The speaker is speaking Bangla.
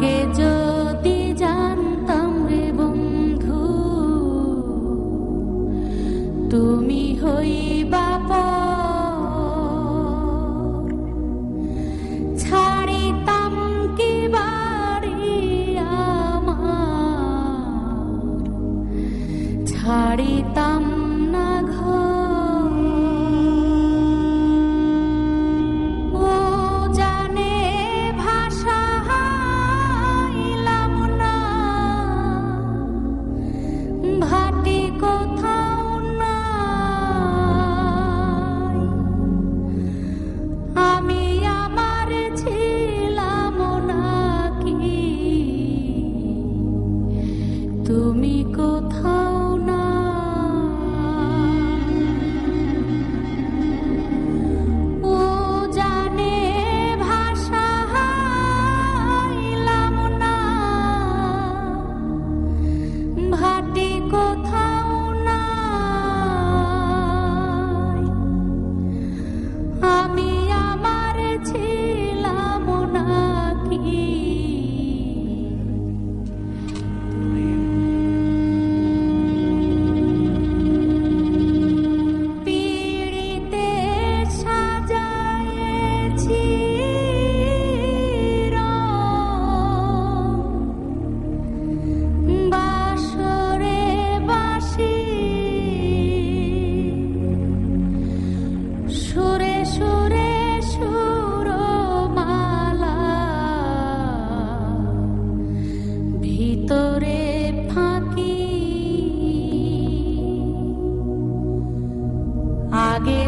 আগে যদি জানতাম রে বন্ধু, তুমি হইবা পর, ছাড়িতাম কি বাড়ি আমার, ছাড়িতাম না ঘর। তুমি কোথাও না, ও জানে ভাষা হারাইলাম না, ভাটি কোথাও নাই, আমি আমার ছিলাম নাকি। সুরে সুরে সুরমালা, ভিতরে ফাঁকি, আগে